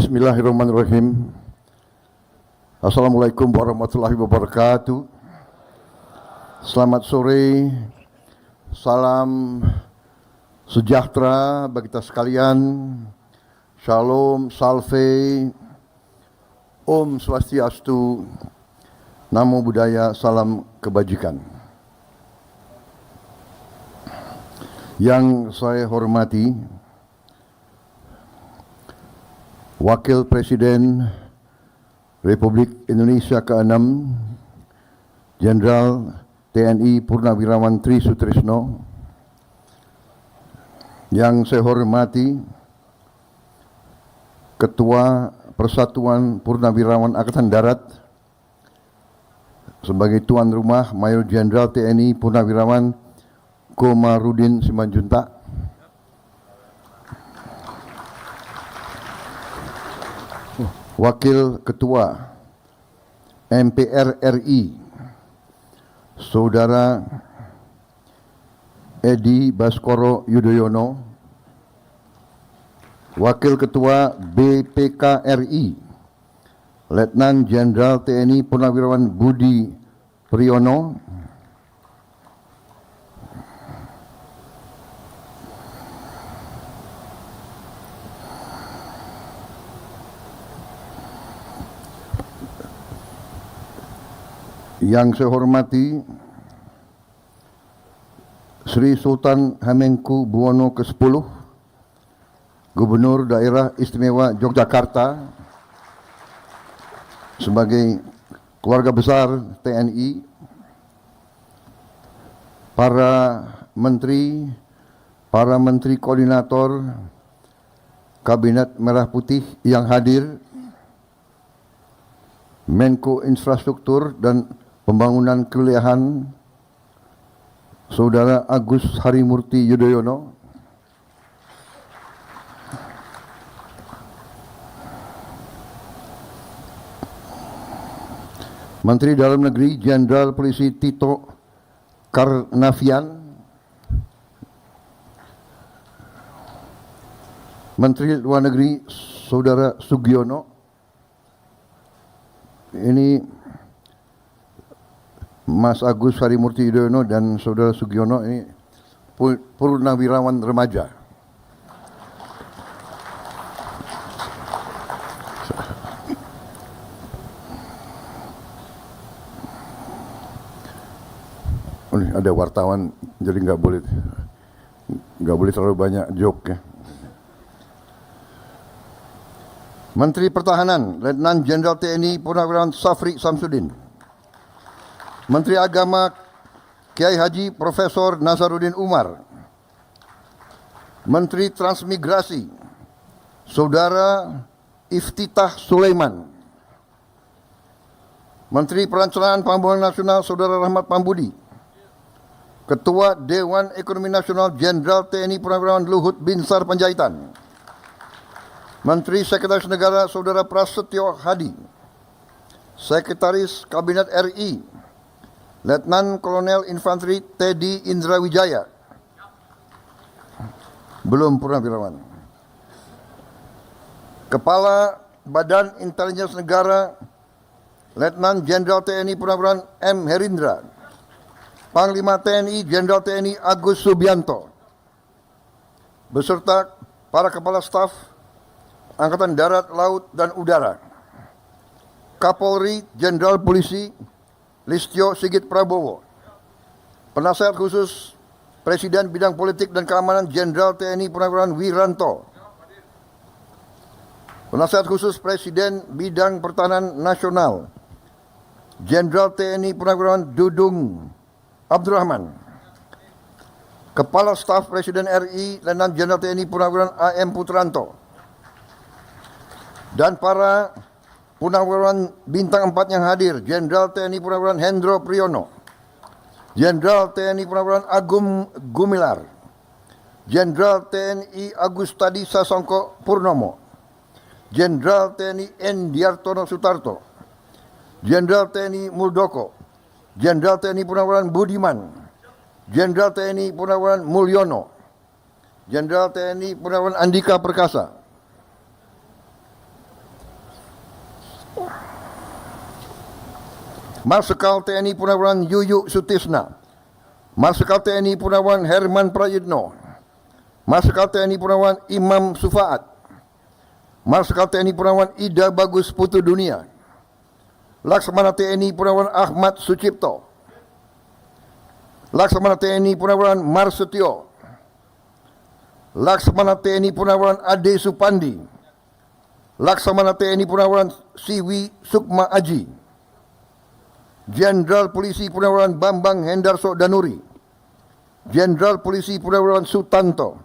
Bismillahirrahmanirrahim. Assalamualaikum warahmatullahi wabarakatuh. Selamat sore, salam sejahtera bagi kita sekalian. Shalom, salve, Om Swastiastu, Namo Buddhaya, salam kebajikan. Yang saya hormati Wakil Presiden Republik Indonesia ke-6 Jenderal TNI Purnawirawan Tri Sutrisno, yang saya hormati Ketua Persatuan Purnawirawan Angkatan Darat sebagai tuan rumah Mayor Jenderal TNI Purnawirawan Komarudin Simanjuntak, Wakil Ketua MPR RI Saudara Edi Baskoro Yudhoyono, Wakil Ketua BPK RI Letnan Jenderal TNI Purnawirawan Budi Priyono, yang saya hormati Sri Sultan Hamengkubuwono ke-10, Gubernur Daerah Istimewa Yogyakarta, sebagai keluarga besar TNI, para menteri koordinator Kabinet Merah Putih yang hadir, Menko Infrastruktur dan Pembangunan Kewilayahan Saudara Agus Harimurti Yudhoyono, Menteri Dalam Negeri Jenderal Polisi Tito Karnavian, Menteri Luar Negeri Saudara Sugiono. Ini Mas Agus Harimurti Yudhoyono dan Saudara Sugiono ini purnawirawan remaja. Oh, ini ada wartawan, jadi nggak boleh terlalu banyak joke ya. Menteri Pertahanan Letnan Jenderal TNI Purnawirawan Safri Samsudin, Menteri Agama Kiai Haji Profesor Nazaruddin Umar, Menteri Transmigrasi Saudara Iftitah Sulaiman, Menteri Perencanaan Pembangunan Nasional Saudara Rahmat Pambudi, Ketua Dewan Ekonomi Nasional Jenderal TNI Purnawirawan Luhut Binsar Panjaitan, Menteri Sekretaris Negara Saudara Prasetyo Hadi, Sekretaris Kabinet RI Letnan Kolonel Infanteri Teddy Indrawijaya, belum purnawirawan, Kepala Badan Intelijen Negara Letnan Jenderal TNI Purnawirawan M. Herindra, Panglima TNI Jenderal TNI Agus Subianto, beserta para Kepala Staf Angkatan Darat, Laut, dan Udara, Kapolri Jenderal Polisi Listio Sigit Prabowo, Penasehat Khusus Presiden Bidang Politik dan Keamanan Jenderal TNI Purnawirawan Wiranto, Penasehat Khusus Presiden Bidang Pertahanan Nasional Jenderal TNI Purnawirawan Dudung Abdurrahman, Kepala Staf Presiden RI Letnan Jenderal TNI Purnawirawan AM Putranto, dan para Purnawirawan Bintang 4 yang hadir, Jenderal TNI Purnawirawan Hendro Priyono, Jenderal TNI Purnawirawan Agung Gumilar, Jenderal TNI Agustadi Sasongko Purnomo, Jenderal TNI Endiartono Sutarto, Jenderal TNI Muldoko, Jenderal TNI Purnawirawan Budiman, Jenderal TNI Purnawirawan Mulyono, Jenderal TNI Purnawirawan Andika Perkasa, Marsikal TNI Purnawirawan Yuyuk Sutisna, Marsikal TNI Purnawirawan Herman Prayitno, Marsikal TNI Purnawirawan Imam Sufaat, Marsikal TNI Purnawirawan Ida Bagus Putu Dunia, Laksamana TNI Purnawirawan Ahmad Sucipto, Laksamana TNI Purnawirawan Marsetio, Laksamana TNI Purnawirawan Ade Supandi, Laksamana TNI Purnawirawan Siwi Sukma Aji, Jenderal Polisi Purnawirawan Bambang Hendarso Danuri, Jenderal Polisi Purnawirawan Sutanto,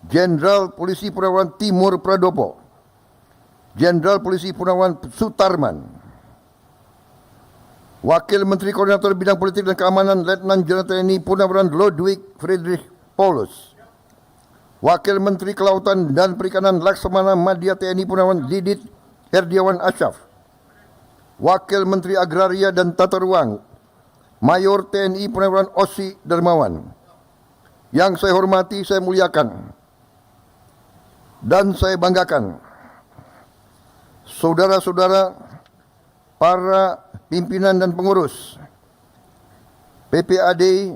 Jenderal Polisi Purnawirawan Timur Pradopo, Jenderal Polisi Purnawirawan Sutarman, Wakil Menteri Koordinator Bidang Politik dan Keamanan Letnan Jenderal TNI Purnawirawan Ludwig Friedrich Paulus, Wakil Menteri Kelautan dan Perikanan Laksamana Madya TNI Purnawirawan Didit Herdiawan Asyaf, Wakil Menteri Agraria dan Tata Ruang Mayor TNI Purnawirawan Osi Darmawan. Yang saya hormati, saya muliakan, dan saya banggakan saudara-saudara para pimpinan dan pengurus PPAD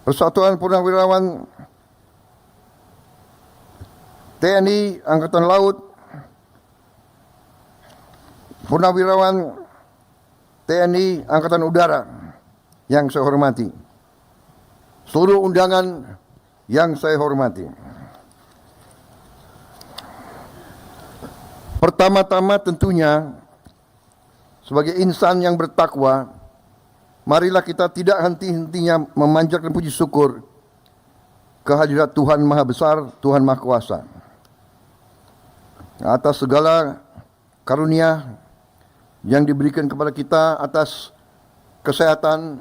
Persatuan Purnawirawan TNI Angkatan Laut, Purnawirawan TNI Angkatan Udara yang saya hormati, seluruh undangan yang saya hormati. Pertama-tama tentunya sebagai insan yang bertakwa, marilah kita tidak henti-hentinya memanjatkan puji syukur kehadirat Tuhan Maha Besar, Tuhan Maha Kuasa, atas segala karunia yang diberikan kepada kita, atas kesehatan,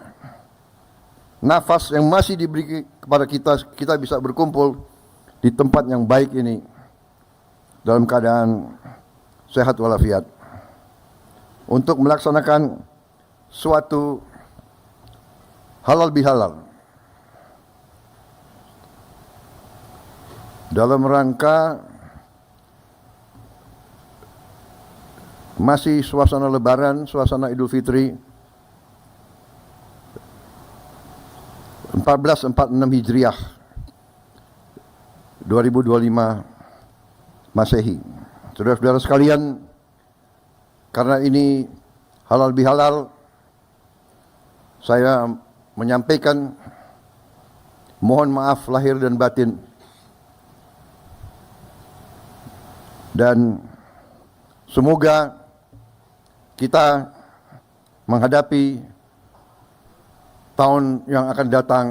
nafas yang masih diberi kepada kita bisa berkumpul di tempat yang baik ini dalam keadaan sehat walafiat untuk melaksanakan suatu halal bihalal dalam rangka masih suasana Lebaran, suasana Idul Fitri 1446 Hijriah 2025 Masehi. Saudara-saudara sekalian, karena ini halal bihalal, saya menyampaikan mohon maaf lahir dan batin, dan semoga kita menghadapi tahun yang akan datang,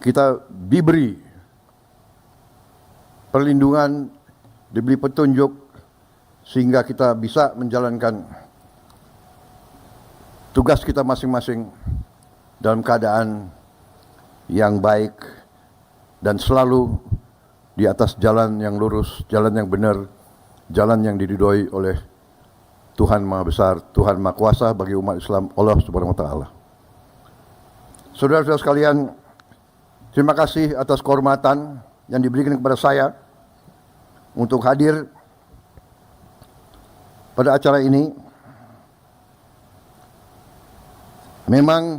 kita diberi perlindungan, diberi petunjuk, sehingga kita bisa menjalankan tugas kita masing-masing dalam keadaan yang baik dan selalu di atas jalan yang lurus, jalan yang benar, jalan yang diridhoi oleh Tuhan Maha Besar, Tuhan Maha Kuasa bagi umat Islam, Allah Subhanahu wa taala. Saudara-saudara sekalian, terima kasih atas kehormatan yang diberikan kepada saya untuk hadir pada acara ini. Memang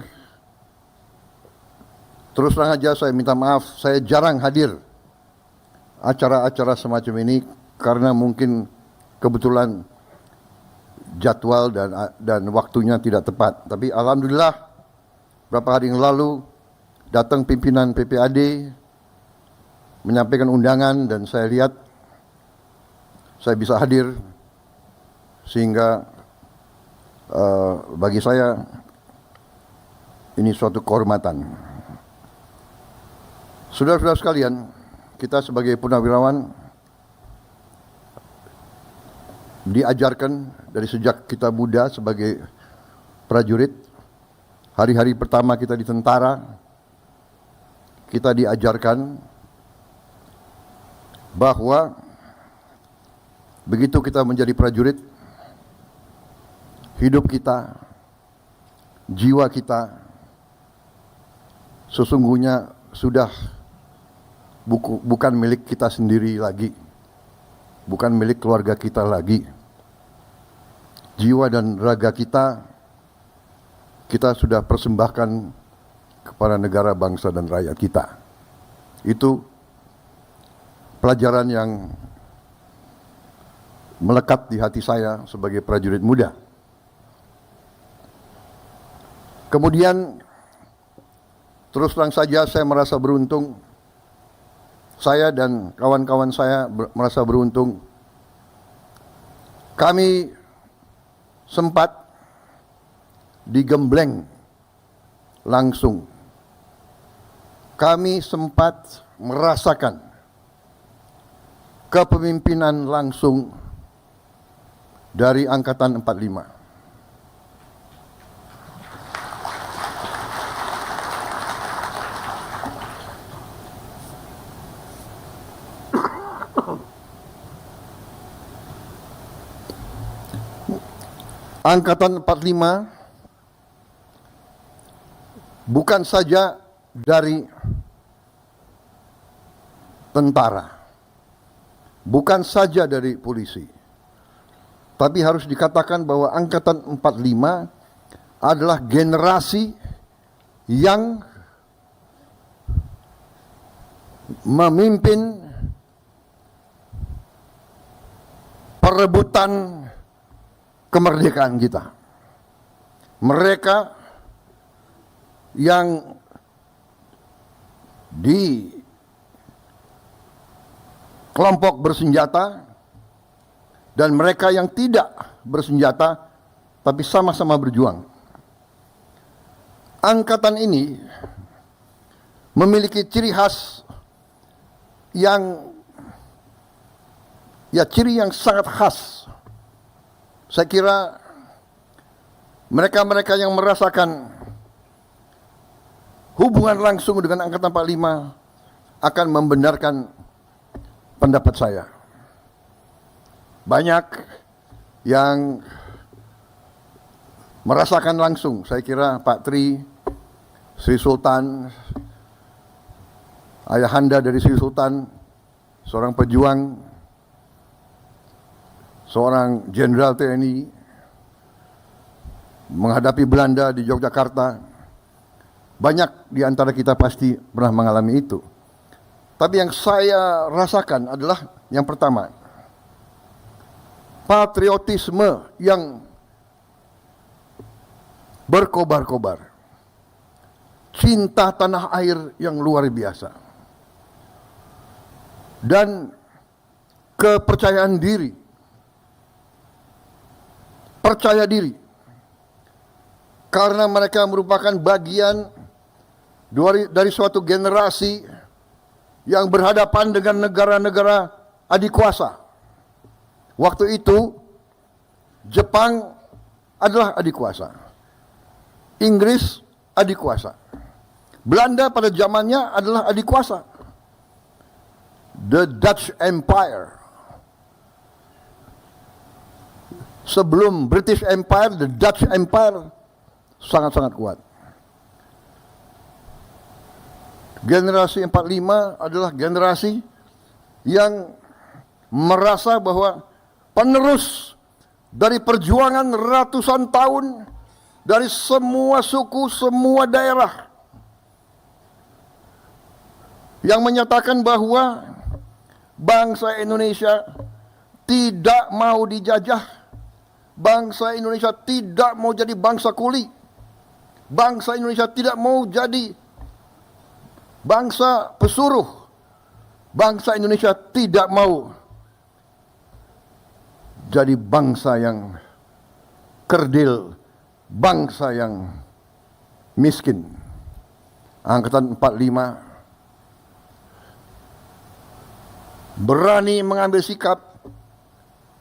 terus terang aja saya minta maaf, saya jarang hadir acara-acara semacam ini karena mungkin kebetulan jadwal dan waktunya tidak tepat. Tapi alhamdulillah beberapa hari yang lalu datang pimpinan PPAD menyampaikan undangan dan saya lihat saya bisa hadir, sehingga bagi saya ini suatu kehormatan. Saudara-saudara sekalian, kita sebagai purnawirawan diajarkan dari sejak kita muda sebagai prajurit. Hari-hari pertama kita di tentara, kita diajarkan bahwa begitu kita menjadi prajurit, hidup kita, jiwa kita sesungguhnya sudah bukan milik kita sendiri lagi. bukan milik keluarga kita lagi. Jiwa dan raga kita sudah persembahkan kepada negara, bangsa, dan rakyat kita. Itu pelajaran yang melekat di hati saya sebagai prajurit muda. Kemudian, terus terang saja saya merasa beruntung, saya dan kawan-kawan saya merasa beruntung. Kami sempat digembleng langsung. Kami sempat merasakan kepemimpinan langsung dari Angkatan 45. Angkatan 45 bukan saja dari tentara, bukan saja dari polisi, tapi harus dikatakan bahwa Angkatan 45 adalah generasi yang memimpin perebutan kemerdekaan kita. Mereka yang di kelompok bersenjata dan mereka yang tidak bersenjata tapi sama-sama berjuang. Angkatan ini memiliki ciri khas yang ciri yang sangat khas. Saya kira mereka-mereka yang merasakan hubungan langsung dengan Angkatan 45 akan membenarkan pendapat saya. Banyak yang merasakan langsung, saya kira Pak Tri, Sri Sultan, ayahanda dari Sri Sultan, seorang pejuang, seorang jenderal TNI, menghadapi Belanda di Yogyakarta. Banyak di antara kita pasti pernah mengalami itu. Tapi yang saya rasakan adalah yang pertama, patriotisme yang berkobar-kobar, cinta tanah air yang luar biasa, dan kepercayaan diri. Percaya diri karena mereka merupakan bagian dari suatu generasi yang berhadapan dengan negara-negara adik kuasa. Waktu itu Jepang adalah adik kuasa, Inggris adik kuasa, Belanda pada zamannya adalah adik kuasa, the Dutch Empire. Sebelum British Empire, the Dutch Empire sangat-sangat kuat. Generasi 45 adalah generasi yang merasa bahwa penerus dari perjuangan ratusan tahun dari semua suku, semua daerah, yang menyatakan bahwa bangsa Indonesia tidak mau dijajah. Bangsa Indonesia tidak mau jadi bangsa kuli. Bangsa Indonesia tidak mau jadi bangsa pesuruh. Bangsa Indonesia tidak mau jadi bangsa yang kerdil, bangsa yang miskin. Angkatan 45 berani mengambil sikap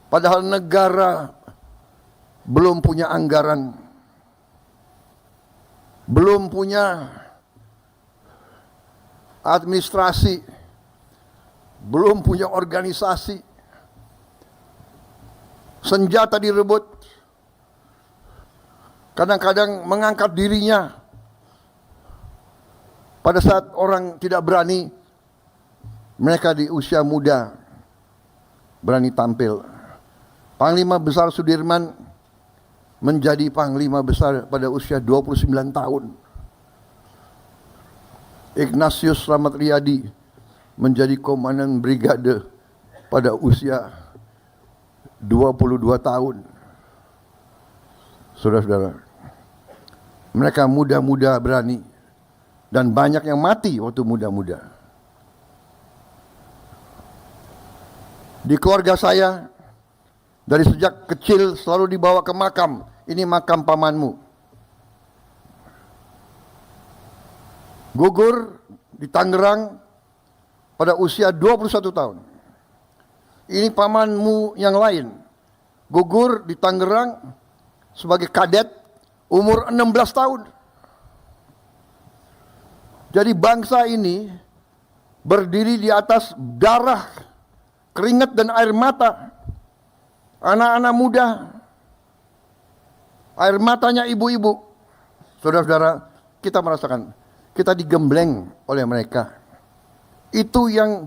padahal negara belum punya anggaran, belum punya administrasi, belum punya organisasi. Senjata direbut, kadang-kadang mengangkat dirinya pada saat orang tidak berani. Mereka di usia muda berani tampil. Panglima Besar Sudirman menjadi Panglima Besar pada usia 29 tahun. Ignatius Slamet Riyadi menjadi Komandan Brigade pada usia 22 tahun. Saudara-saudara, mereka muda-muda berani dan banyak yang mati waktu muda-muda. Di keluarga saya, dari sejak kecil selalu dibawa ke makam. Ini makam pamanmu. Gugur di Tangerang pada usia 21 tahun. Ini pamanmu yang lain. Gugur di Tangerang sebagai kadet umur 16 tahun. Jadi bangsa ini berdiri di atas darah, keringat dan air mata anak-anak muda, air matanya ibu-ibu. Saudara-saudara, kita merasakan, kita digembleng oleh mereka. Itu yang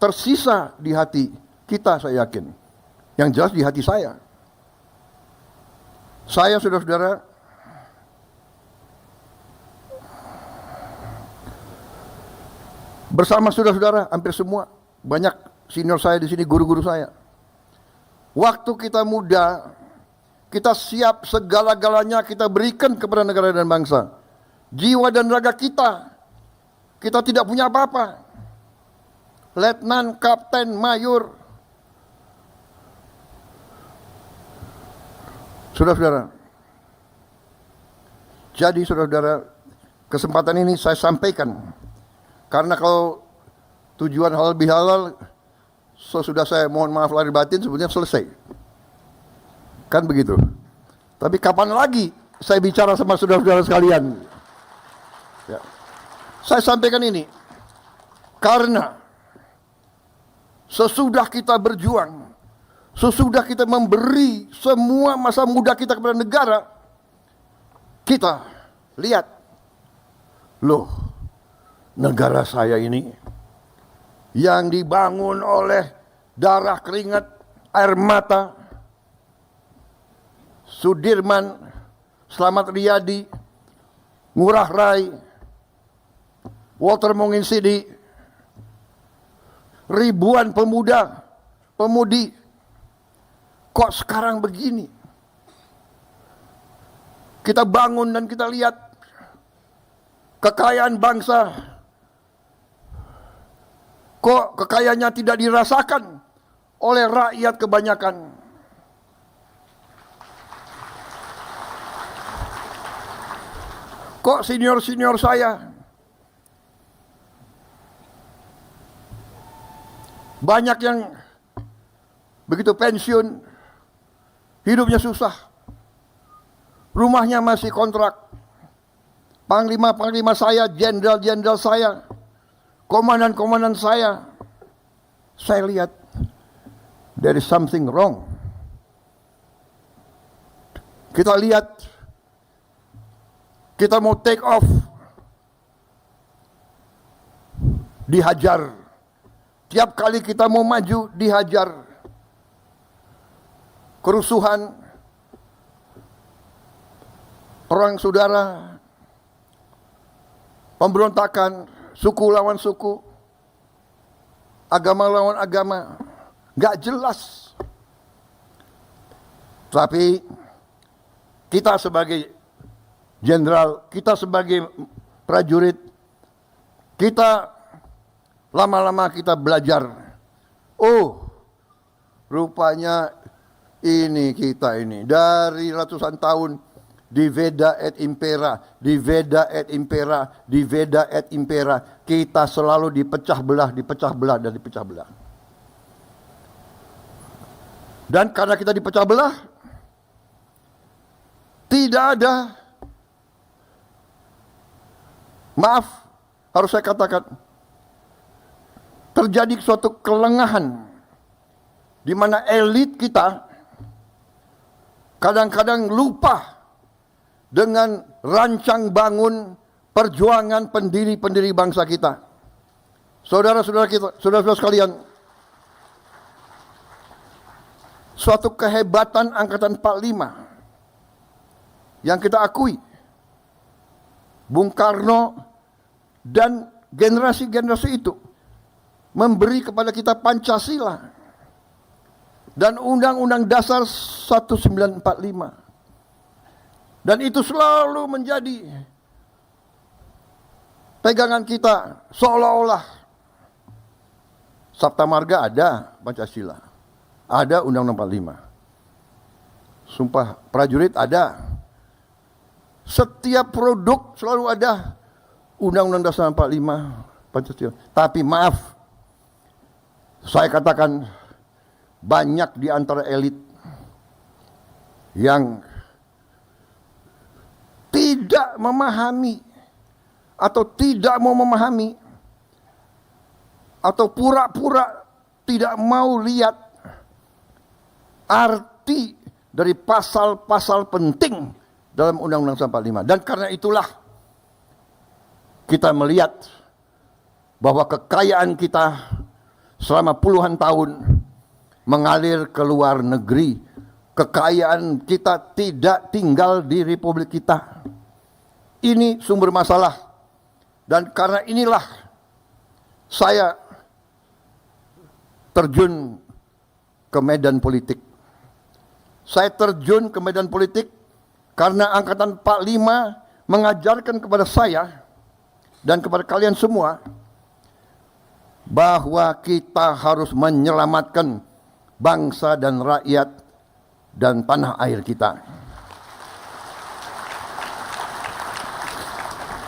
tersisa di hati kita, saya yakin. Yang jelas di hati saya. Saya, saudara-saudara, bersama saudara-saudara hampir semua, banyak senior saya di sini, guru-guru saya. Waktu kita muda, kita siap segala-galanya kita berikan kepada negara dan bangsa. Jiwa dan raga kita tidak punya apa-apa. Letnan, kapten, mayor. Saudara-saudara, jadi saudara-saudara, kesempatan ini saya sampaikan. Karena kalau tujuan halal bihalal, sesudah saya mohon maaf lahir batin sebetulnya selesai. Kan begitu. Tapi kapan lagi saya bicara sama saudara-saudara sekalian? Ya. Saya sampaikan ini karena sesudah kita berjuang, sesudah kita memberi semua masa muda kita kepada negara, kita lihat, loh, negara saya ini yang dibangun oleh darah, keringat, air mata, Sudirman, Slamet Riyadi, Ngurah Rai, Walter Monginsidi, ribuan pemuda, pemudi, kok sekarang begini? Kita bangun dan kita lihat kekayaan bangsa, kok kekayaannya tidak dirasakan oleh rakyat kebanyakan. Kok senior-senior saya banyak yang begitu pensiun, hidupnya susah, rumahnya masih kontrak. Panglima-panglima saya, jenderal-jenderal saya, komandan-komandan saya lihat there is something wrong. Kita lihat, kita mau take off, dihajar. Tiap kali kita mau maju, dihajar. Kerusuhan, perang saudara, pemberontakan, suku lawan suku, agama lawan agama, nggak jelas. Tapi kita sebagai jenderal, kita sebagai prajurit, kita lama-lama kita belajar. Oh, rupanya ini kita ini dari ratusan tahun di Veda et Impera, di Veda et Impera, di Veda et Impera, kita selalu dipecah belah, dipecah belah, dan dipecah belah. Dan karena kita dipecah belah, tidak ada, maaf, harus saya katakan, terjadi suatu kelengahan di mana elit kita kadang-kadang lupa dengan rancang bangun perjuangan pendiri-pendiri bangsa kita. Saudara-saudara kita, saudara-saudara sekalian, suatu kehebatan Angkatan 45 yang kita akui. Bung Karno dan generasi-generasi itu memberi kepada kita Pancasila dan Undang-Undang Dasar 1945. Dan itu selalu menjadi pegangan kita, seolah-olah Sabta Marga ada Pancasila, ada Undang-Undang 45. Sumpah Prajurit ada. Setiap produk selalu ada Undang-Undang Dasar 45 Pancasila. Tapi maaf, saya katakan banyak di antara elit yang tidak memahami atau tidak mau memahami atau pura-pura tidak mau lihat arti dari pasal-pasal penting dalam Undang-Undang 45. Dan karena itulah kita melihat bahwa kekayaan kita selama puluhan tahun mengalir ke luar negeri. Kekayaan kita tidak tinggal di Republik kita. Ini sumber masalah. Dan karena inilah saya terjun ke medan politik. Saya terjun ke medan politik karena Angkatan 45 mengajarkan kepada saya dan kepada kalian semua bahwa kita harus menyelamatkan bangsa dan rakyat dan tanah air kita.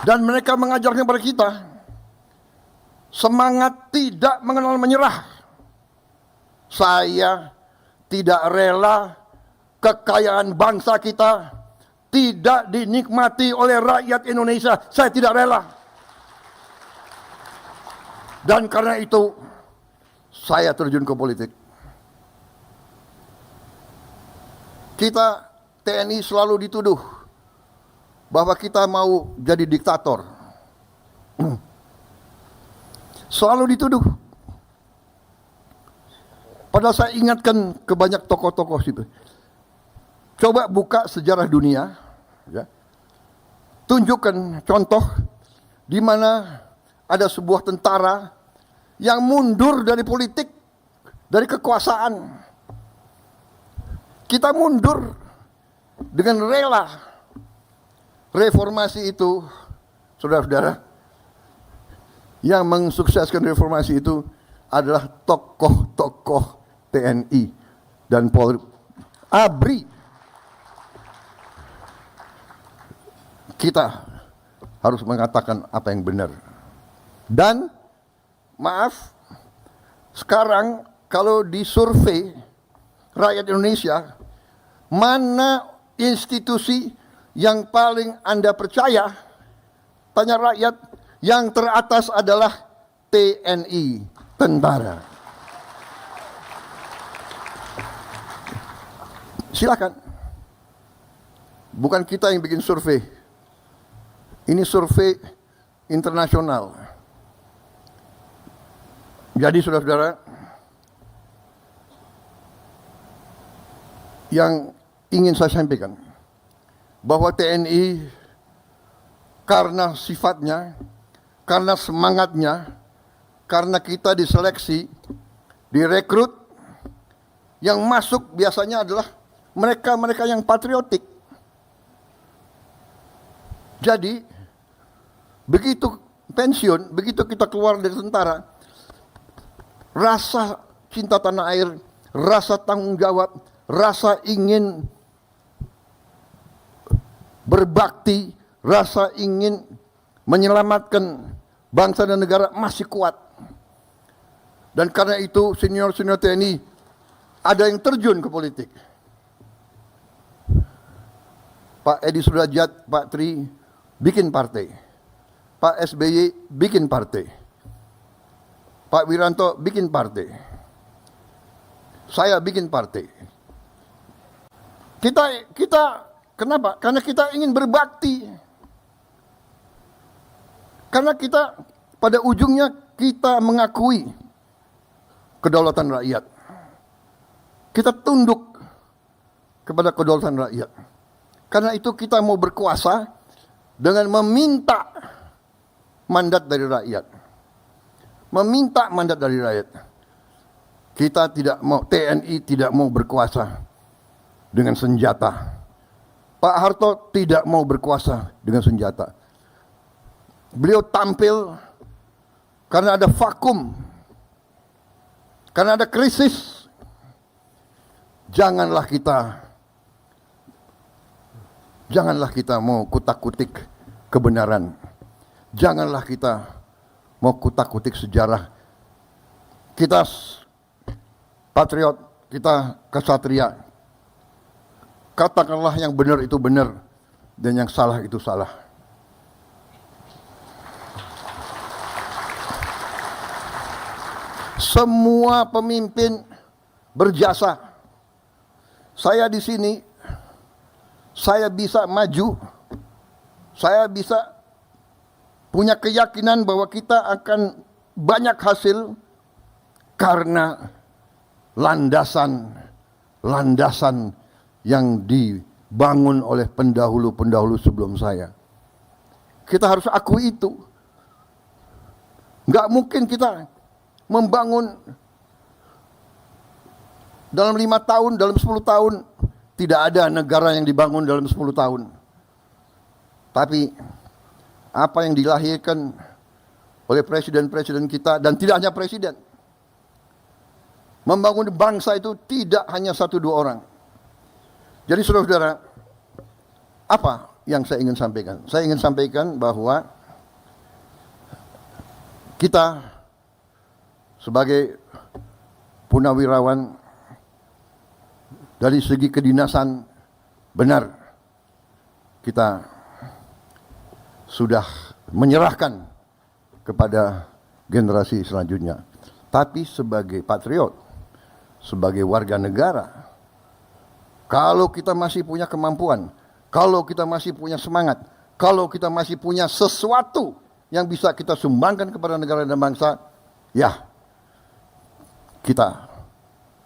Dan mereka mengajarkan kepada kita semangat tidak mengenal menyerah. Saya tidak rela kekayaan bangsa kita tidak dinikmati oleh rakyat Indonesia. Saya tidak rela. Dan karena itu saya terjun ke politik. Kita TNI selalu dituduh bahwa kita mau jadi diktator. Selalu dituduh. Padahal saya ingatkan ke banyak tokoh-tokoh situ. Coba buka sejarah dunia, ya. Tunjukkan contoh di mana ada sebuah tentara yang mundur dari politik, dari kekuasaan. Kita mundur dengan rela. Reformasi itu, saudara-saudara, yang mensukseskan reformasi itu adalah tokoh-tokoh TNI dan Polri. ABRI. Kita harus mengatakan apa yang benar. Dan maaf, sekarang kalau disurvei rakyat Indonesia, mana institusi yang paling Anda percaya? Tanya rakyat, yang teratas adalah TNI, tentara. Silakan. Bukan kita yang bikin survei. Ini survei internasional. Jadi saudara-saudara, yang ingin saya sampaikan, bahwa TNI karena sifatnya, karena semangatnya, karena kita diseleksi, direkrut, yang masuk biasanya adalah mereka-mereka yang patriotik. Jadi, begitu pensiun, begitu kita keluar dari tentara, rasa cinta tanah air, rasa tanggung jawab, rasa ingin berbakti, rasa ingin menyelamatkan bangsa dan negara masih kuat. Dan karena itu senior-senior TNI ada yang terjun ke politik. Pak Edi Sudrajat, Pak Tri bikin partai. Pak SBY bikin partai. Pak Wiranto bikin partai. Saya bikin partai. Kita kenapa? Karena kita ingin berbakti. Karena kita pada ujungnya kita mengakui kedaulatan rakyat. Kita tunduk kepada kedaulatan rakyat. Karena itu kita mau berkuasa dengan meminta mandat dari rakyat. Meminta mandat dari rakyat. Kita tidak mau, TNI tidak mau berkuasa dengan senjata. Pak Harto tidak mau berkuasa dengan senjata. Beliau tampil karena ada vakum, karena ada krisis. Janganlah kita mau kutak-kutik kebenaran. Janganlah kita mau kutak-kutik sejarah. Kita patriot, kita kesatria. Katakanlah yang benar itu benar dan yang salah itu salah. Semua pemimpin berjasa. Saya di sini, saya bisa maju, saya bisa punya keyakinan bahwa kita akan banyak hasil karena landasan yang dibangun oleh pendahulu-pendahulu sebelum saya. Kita harus akui itu. Nggak mungkin kita membangun dalam 5 tahun, dalam 10 tahun. Tidak ada negara yang dibangun dalam 10 tahun. Tapi apa yang dilahirkan oleh presiden-presiden kita, dan tidak hanya presiden, membangun bangsa itu tidak hanya 1-2 orang. Jadi saudara-saudara, apa yang saya ingin sampaikan? Saya ingin sampaikan bahwa kita sebagai punawirawan dari segi kedinasan, benar kita sudah menyerahkan kepada generasi selanjutnya. Tapi sebagai patriot, sebagai warga negara, kalau kita masih punya kemampuan, kalau kita masih punya semangat, kalau kita masih punya sesuatu yang bisa kita sumbangkan kepada negara dan bangsa, ya kita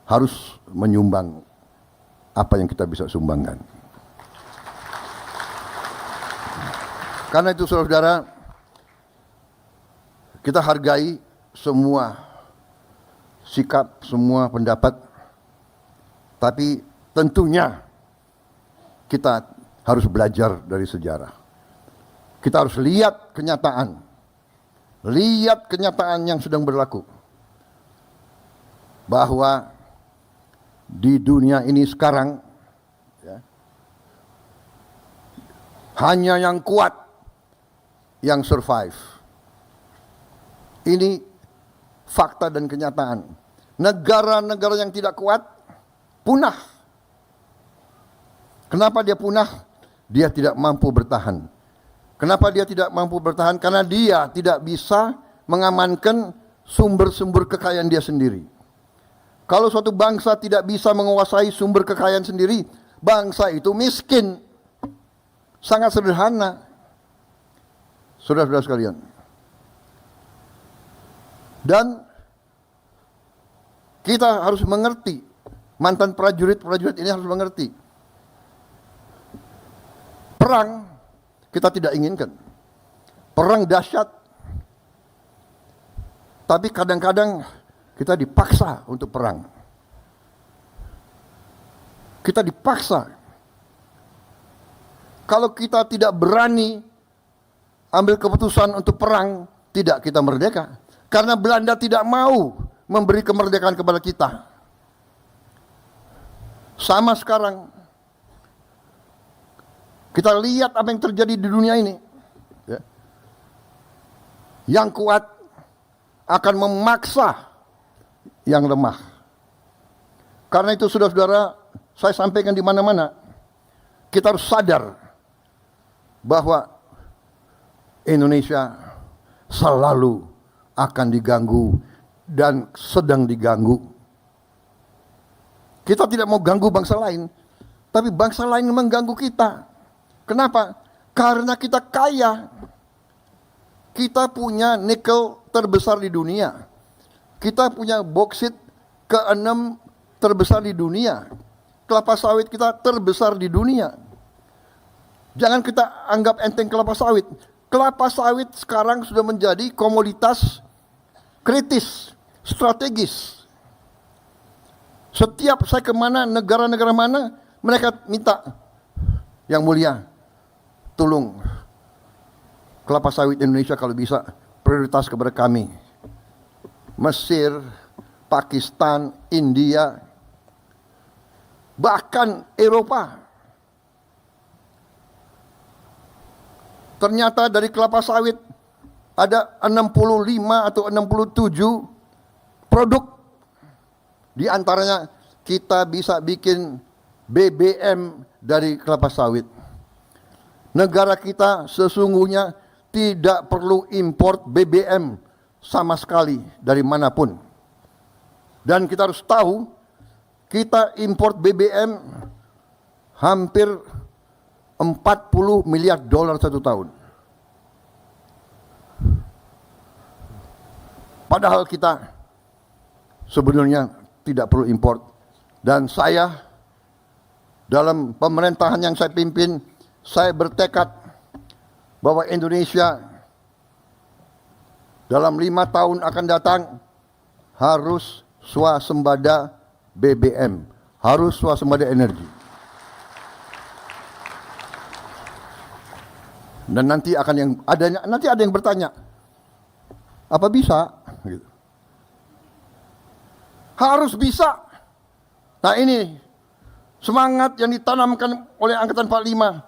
harus menyumbang apa yang kita bisa sumbangkan. Karena itu saudara-saudara, kita hargai semua sikap, semua pendapat, tapi tentunya kita harus belajar dari sejarah. Kita harus lihat kenyataan yang sedang berlaku. Bahwa di dunia ini sekarang, ya, hanya yang kuat yang survive. Ini fakta dan kenyataan. Negara-negara yang tidak kuat punah. Kenapa dia punah? Dia tidak mampu bertahan. Kenapa dia tidak mampu bertahan? Karena dia tidak bisa mengamankan sumber-sumber kekayaan dia sendiri. Kalau suatu bangsa tidak bisa menguasai sumber kekayaan sendiri, bangsa itu miskin. Sangat sederhana. Saudara-saudara sekalian. Dan kita harus mengerti, mantan prajurit ini harus mengerti. Perang kita tidak inginkan. Perang dahsyat. Tapi kadang-kadang kita dipaksa untuk perang. Kita dipaksa. Kalau kita tidak berani ambil keputusan untuk perang, tidak kita merdeka. Karena Belanda tidak mau memberi kemerdekaan kepada kita. Sama sekarang. Kita lihat apa yang terjadi di dunia ini. Ya. Yang kuat akan memaksa yang lemah. Karena itu saudara-saudara, saya sampaikan di mana-mana, kita harus sadar bahwa Indonesia selalu akan diganggu dan sedang diganggu. Kita tidak mau ganggu bangsa lain, tapi bangsa lain mengganggu kita. Kenapa? Karena kita kaya. Kita punya nikel terbesar di dunia. Kita punya boksit ke-6 terbesar di dunia. Kelapa sawit kita terbesar di dunia. Jangan kita anggap enteng kelapa sawit. Kelapa sawit sekarang sudah menjadi komoditas kritis, strategis. Setiap saya kemana, negara-negara mana, mereka minta, yang mulia, tolong kelapa sawit Indonesia kalau bisa prioritas kepada kami. Mesir, Pakistan, India, bahkan Eropa. Ternyata dari kelapa sawit ada 65 atau 67 produk. Di antaranya kita bisa bikin BBM dari kelapa sawit. Negara kita sesungguhnya tidak perlu import BBM sama sekali dari manapun. Dan kita harus tahu, kita import BBM hampir 40 miliar dolar satu tahun. Padahal kita sebenarnya tidak perlu import. Dan saya dalam pemerintahan yang saya pimpin, saya bertekad bahwa Indonesia dalam 5 tahun akan datang harus swasembada BBM, harus swasembada energi. Dan nanti ada yang bertanya, apa bisa? Gitu. Harus bisa. Nah ini semangat yang ditanamkan oleh Angkatan 45,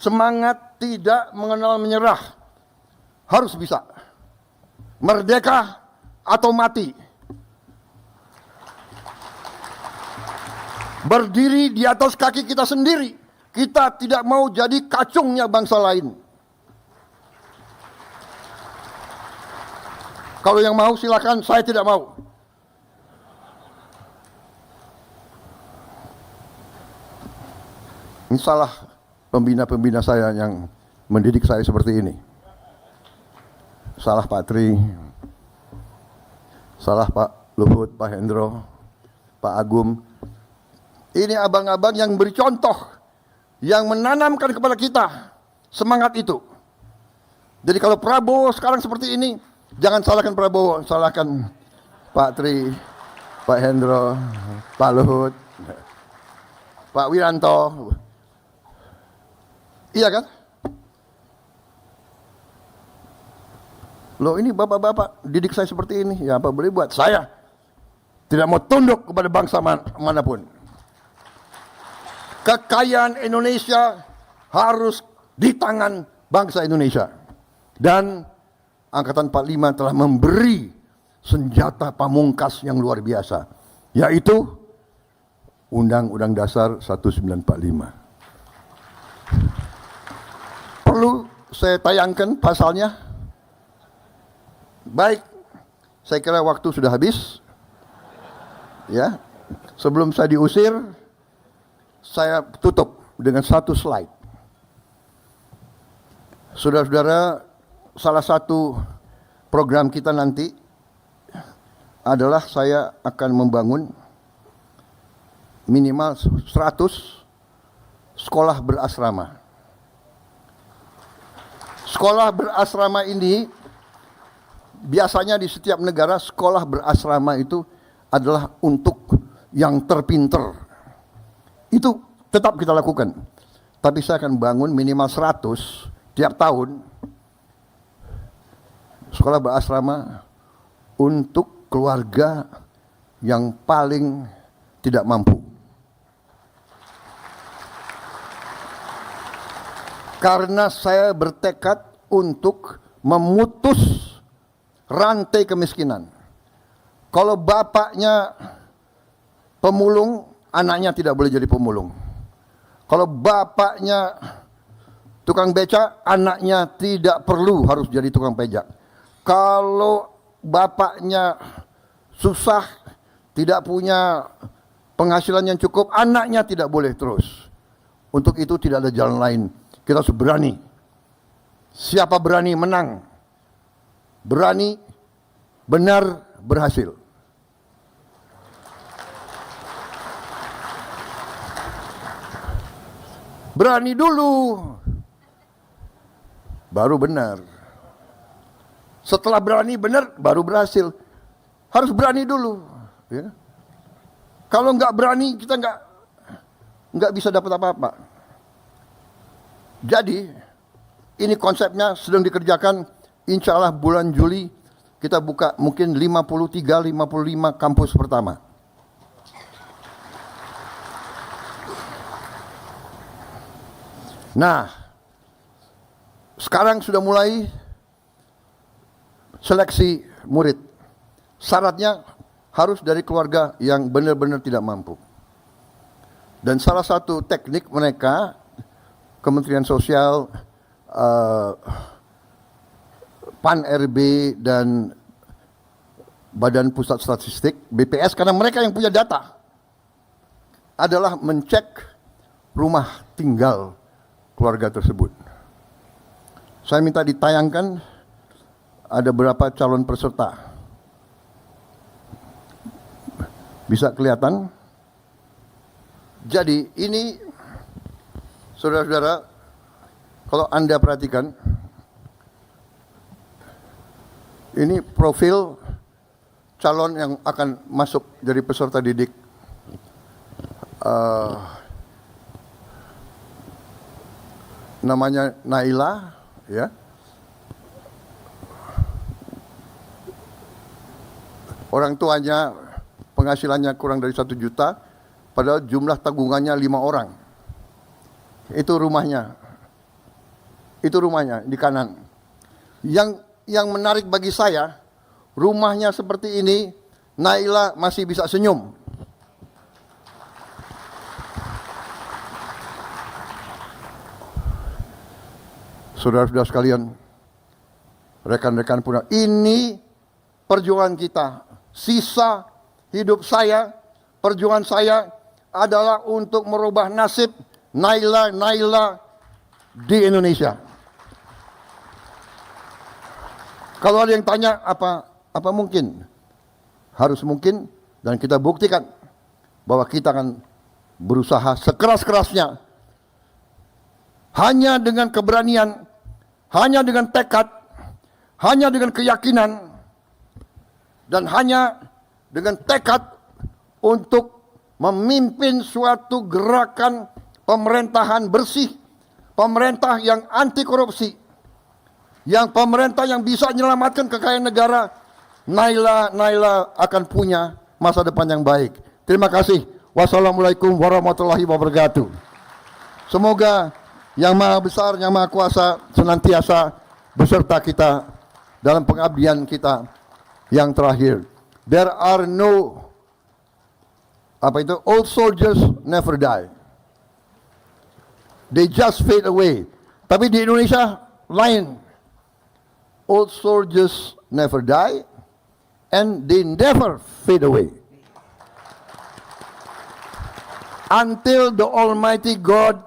semangat tidak mengenal menyerah, harus bisa. Merdeka atau mati. Berdiri di atas kaki kita sendiri. Kita tidak mau jadi kacungnya bangsa lain. Kalau yang mau silakan, saya tidak mau. Ini salah pembina-pembina saya yang mendidik saya seperti ini. Salah Pak Tri, salah Pak Luhut, Pak Hendro, Pak Agum. Ini abang-abang yang beri contoh, yang menanamkan kepada kita semangat itu. Jadi kalau Prabowo sekarang seperti ini, jangan salahkan Prabowo, salahkan Pak Tri, Pak Hendro, Pak Luhut, Pak Wiranto. Iya kan? Loh ini bapak-bapak didik saya seperti ini, ya apa boleh buat. Saya tidak mau tunduk kepada bangsa manapun. Kekayaan Indonesia harus di tangan bangsa Indonesia. Dan Angkatan 45 telah memberi senjata pamungkas yang luar biasa, yaitu Undang-Undang Dasar 1945. Perlu saya tayangkan pasalnya? Baik, saya kira waktu sudah habis. Ya, sebelum saya diusir, saya tutup dengan satu slide. Saudara-saudara, salah satu program kita nanti adalah saya akan membangun minimal 100 sekolah berasrama. Sekolah berasrama ini biasanya di setiap negara sekolah berasrama itu adalah untuk yang terpinter. Itu tetap kita lakukan. Tapi saya akan bangun minimal 100 tiap tahun sekolah berasrama untuk keluarga yang paling tidak mampu. Karena saya bertekad untuk memutus rantai kemiskinan. Kalau bapaknya pemulung, anaknya tidak boleh jadi pemulung. Kalau bapaknya tukang becak, anaknya tidak perlu harus jadi tukang becak. Kalau bapaknya susah, tidak punya penghasilan yang cukup, anaknya tidak boleh terus. Untuk itu tidak ada jalan lain. Kita harus berani. Siapa berani menang. Berani benar berhasil. Berani dulu, baru benar. Setelah berani benar, baru berhasil. Harus berani dulu. Ya. Kalau nggak berani, kita nggak bisa dapat apa-apa. Jadi, ini konsepnya sedang dikerjakan. Insya Allah bulan Juli kita buka mungkin 53-55 kampus pertama. Nah, sekarang sudah mulai seleksi murid. Syaratnya harus dari keluarga yang benar-benar tidak mampu. Dan salah satu teknik mereka, Kementerian Sosial, PAN-RB dan Badan Pusat Statistik, BPS, karena mereka yang punya data, adalah mencek rumah tinggal keluarga tersebut. Saya minta ditayangkan ada berapa calon peserta. Bisa kelihatan? Jadi ini, saudara-saudara, kalau Anda perhatikan, ini profil calon yang akan masuk jadi peserta didik. Namanya Naila, ya. Orang tuanya penghasilannya kurang dari 1 juta, padahal jumlah tabungannya 5 orang. Itu rumahnya. Itu rumahnya di kanan. Yang menarik bagi saya, rumahnya seperti ini, Naila masih bisa senyum. Saudara-saudara sekalian, rekan-rekan puna, ini perjuangan kita. Sisa hidup saya, perjuangan saya adalah untuk merubah nasib Naila di Indonesia. Kalau ada yang tanya apa mungkin? Harus mungkin, dan kita buktikan bahwa kita akan berusaha sekeras-kerasnya. Hanya dengan keberanian, hanya dengan tekad, hanya dengan keyakinan, dan hanya dengan tekad untuk memimpin suatu gerakan pemerintahan bersih, pemerintah yang anti korupsi, yang pemerintah yang bisa menyelamatkan kekayaan negara, Naila akan punya masa depan yang baik. Terima kasih. Wassalamualaikum warahmatullahi wabarakatuh. Semoga Yang Maha Besar, Yang Maha Kuasa senantiasa beserta kita dalam pengabdian kita yang terakhir. There are no, old soldiers never die. They just fade away. Tapi di Indonesia lain. Old soldiers never die and they never fade away. Until the Almighty God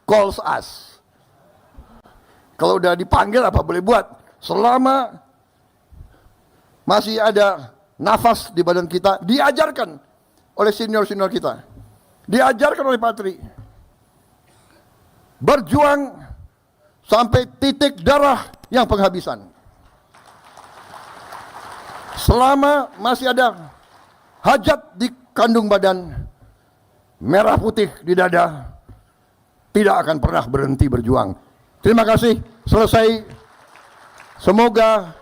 calls us. Kalau udah dipanggil apa boleh buat. Selama masih ada nafas di badan kita, diajarkan oleh senior-senior kita. Diajarkan oleh Patri. Berjuang sampai titik darah yang penghabisan. Selama masih ada hajat di kandung badan, merah putih di dada, tidak akan pernah berhenti berjuang. Terima kasih. Selesai. Semoga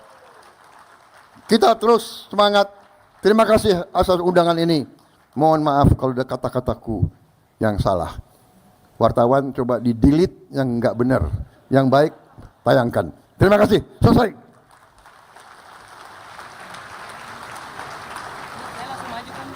kita terus semangat. Terima kasih atas undangan ini. Mohon maaf kalau ada kata-kataku yang salah. Wartawan coba di-delete yang enggak benar. Yang baik tayangkan. Terima kasih. Selesai. Saya langsung maju kan.